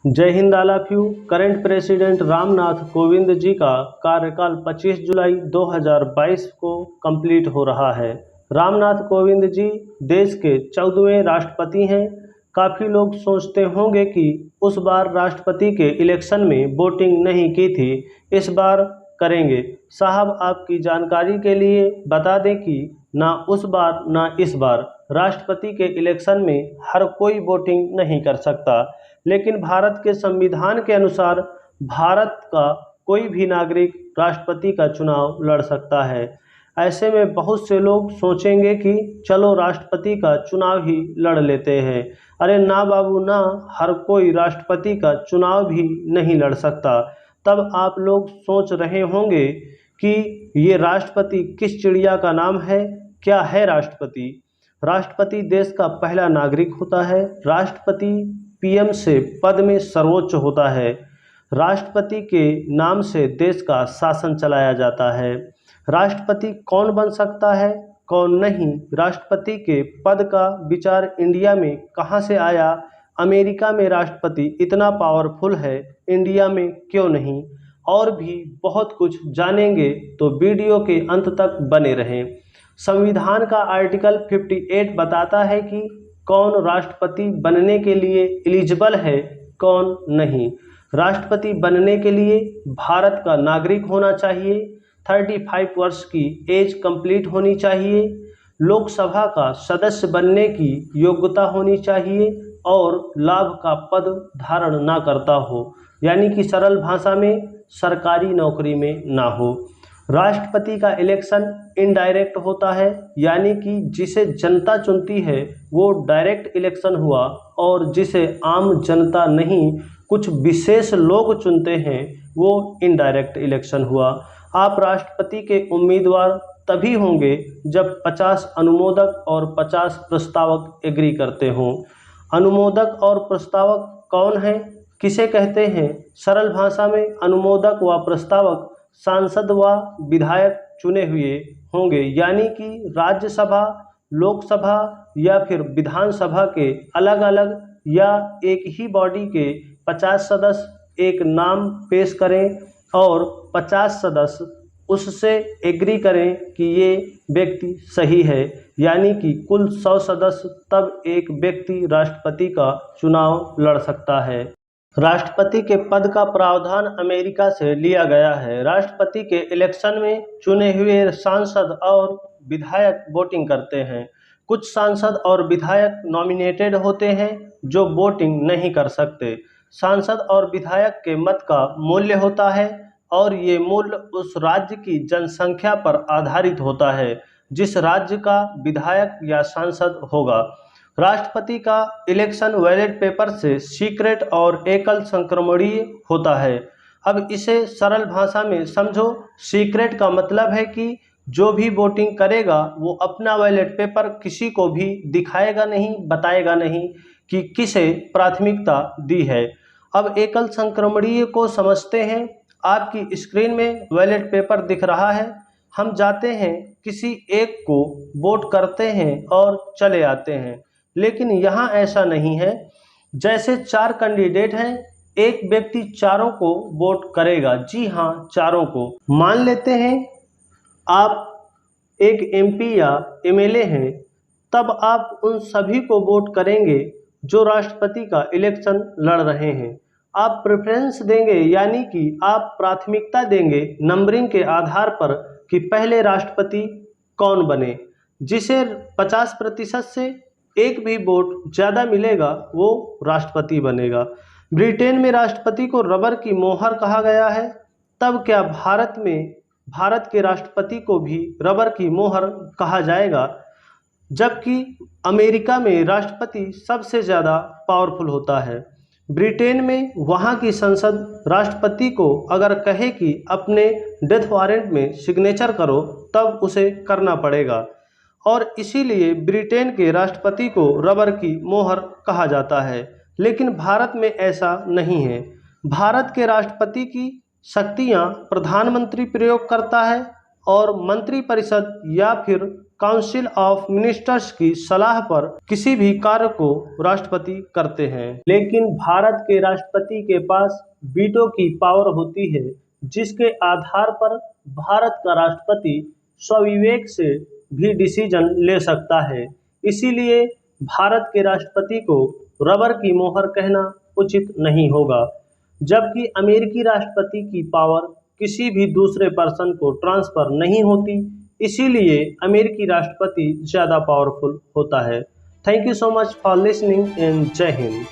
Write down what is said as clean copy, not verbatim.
जय Hind all of you. Current president Ramnath Kovind ji का कार्यकाल 25 जुलाई 2022 को कंप्लीट हो रहा है। रामनाथ कोविंद जी देश के 14वें राष्ट्रपति हैं। काफ़ी लोग सोचते होंगे कि उस बार राष्ट्रपति के इलेक्शन में वोटिंग नहीं की थी, इस बार करेंगे। साहब, आपकी जानकारी के लिए बता दें कि ना उस बार ना इस बार राष्ट्रपति के इलेक्शन में हर कोई वोटिंग नहीं कर सकता, लेकिन भारत के संविधान के अनुसार भारत का कोई भी नागरिक राष्ट्रपति का चुनाव लड़ सकता है। ऐसे में बहुत से लोग सोचेंगे कि चलो राष्ट्रपति का चुनाव ही लड़ लेते हैं। अरे ना बाबू ना, हर कोई राष्ट्रपति का चुनाव भी नहीं लड़ सकता। तब आप लोग सोच रहे होंगे कि ये राष्ट्रपति किस चिड़िया का नाम है, क्या है राष्ट्रपति? राष्ट्रपति देश का पहला नागरिक होता है। राष्ट्रपति पीएम से पद में सर्वोच्च होता है। राष्ट्रपति के नाम से देश का शासन चलाया जाता है। राष्ट्रपति कौन बन सकता है, कौन नहीं? राष्ट्रपति के पद का विचार इंडिया में कहाँ से आया? अमेरिका में राष्ट्रपति इतना पावरफुल है, इंडिया में क्यों नहीं? और भी बहुत कुछ जानेंगे, तो वीडियो के अंत तक बने रहें। संविधान का आर्टिकल 58 बताता है कि कौन राष्ट्रपति बनने के लिए एलिजिबल है, कौन नहीं। राष्ट्रपति बनने के लिए भारत का नागरिक होना चाहिए, 35 वर्ष की एज कंप्लीट होनी चाहिए, लोकसभा का सदस्य बनने की योग्यता होनी चाहिए और लाभ का पद धारण ना करता हो, यानी कि सरल भाषा में सरकारी नौकरी में ना हो। राष्ट्रपति का इलेक्शन इनडायरेक्ट होता है, यानी कि जिसे जनता चुनती है वो डायरेक्ट इलेक्शन हुआ, और जिसे आम जनता नहीं कुछ विशेष लोग चुनते हैं वो इनडायरेक्ट इलेक्शन हुआ। आप राष्ट्रपति के उम्मीदवार तभी होंगे जब 50 अनुमोदक और 50 प्रस्तावक एग्री करते हों। अनुमोदक और प्रस्तावक कौन है, किसे कहते हैं? सरल भाषा में अनुमोदक व प्रस्तावक सांसद व विधायक चुने हुए होंगे, यानी कि राज्यसभा, लोकसभा या फिर विधानसभा के अलग अलग या एक ही बॉडी के 50 सदस्य एक नाम पेश करें और 50 सदस्य उससे एग्री करें कि ये व्यक्ति सही है, यानी कि कुल 100 सदस्य, तब एक व्यक्ति राष्ट्रपति का चुनाव लड़ सकता है। राष्ट्रपति के पद का प्रावधान अमेरिका से लिया गया है। राष्ट्रपति के इलेक्शन में चुने हुए सांसद और विधायक वोटिंग करते हैं। कुछ सांसद और विधायक नॉमिनेटेड होते हैं जो वोटिंग नहीं कर सकते। सांसद और विधायक के मत का मूल्य होता है और ये मूल्य उस राज्य की जनसंख्या पर आधारित होता है जिस राज्य का विधायक या सांसद होगा। राष्ट्रपति का इलेक्शन बैलेट पेपर से सीक्रेट और एकल संक्रमणीय होता है। अब इसे सरल भाषा में समझो। सीक्रेट का मतलब है कि जो भी वोटिंग करेगा वो अपना बैलेट पेपर किसी को भी दिखाएगा नहीं, बताएगा नहीं कि किसे प्राथमिकता दी है। अब एकल संक्रमणीय को समझते हैं। आपकी स्क्रीन में बैलेट पेपर दिख रहा है। हम जाते हैं, किसी एक को वोट करते हैं और चले आते हैं, लेकिन यहाँ ऐसा नहीं है। जैसे 4 कैंडिडेट हैं, एक व्यक्ति चारों को वोट करेगा। जी हाँ, चारों को। मान लेते हैं आप एक एमपी या एमएलए हैं, तब आप उन सभी को वोट करेंगे जो राष्ट्रपति का इलेक्शन लड़ रहे हैं। आप प्रेफरेंस देंगे, यानी कि आप प्राथमिकता देंगे नंबरिंग के आधार पर कि पहले राष्ट्रपति कौन बने। जिसे 50% से एक भी वोट ज़्यादा मिलेगा वो राष्ट्रपति बनेगा। ब्रिटेन में राष्ट्रपति को रबर की मोहर कहा गया है। तब क्या भारत के राष्ट्रपति को भी रबर की मोहर कहा जाएगा? जबकि अमेरिका में राष्ट्रपति सबसे ज़्यादा पावरफुल होता है। ब्रिटेन में वहाँ की संसद राष्ट्रपति को अगर कहे कि अपने डेथ वारंट में सिग्नेचर करो, तब उसे करना पड़ेगा, और इसीलिए ब्रिटेन के राष्ट्रपति को रबर की मोहर कहा जाता है। लेकिन भारत में ऐसा नहीं है। भारत के राष्ट्रपति की शक्तियां प्रधानमंत्री प्रयोग करता है और मंत्रिपरिषद या फिर काउंसिल ऑफ मिनिस्टर्स की सलाह पर किसी भी कार्य को राष्ट्रपति करते हैं। लेकिन भारत के राष्ट्रपति के पास वीटो की पावर होती है, जिसके आधार पर भारत का राष्ट्रपति स्वविवेक से भी डिसीजन ले सकता है। इसीलिए भारत के राष्ट्रपति को रबर की मोहर कहना उचित नहीं होगा, जबकि अमेरिकी राष्ट्रपति की पावर किसी भी दूसरे पर्सन को ट्रांसफर नहीं होती, इसीलिए अमेरिकी राष्ट्रपति ज़्यादा पावरफुल होता है। Thank you so much for listening and जय हिंद।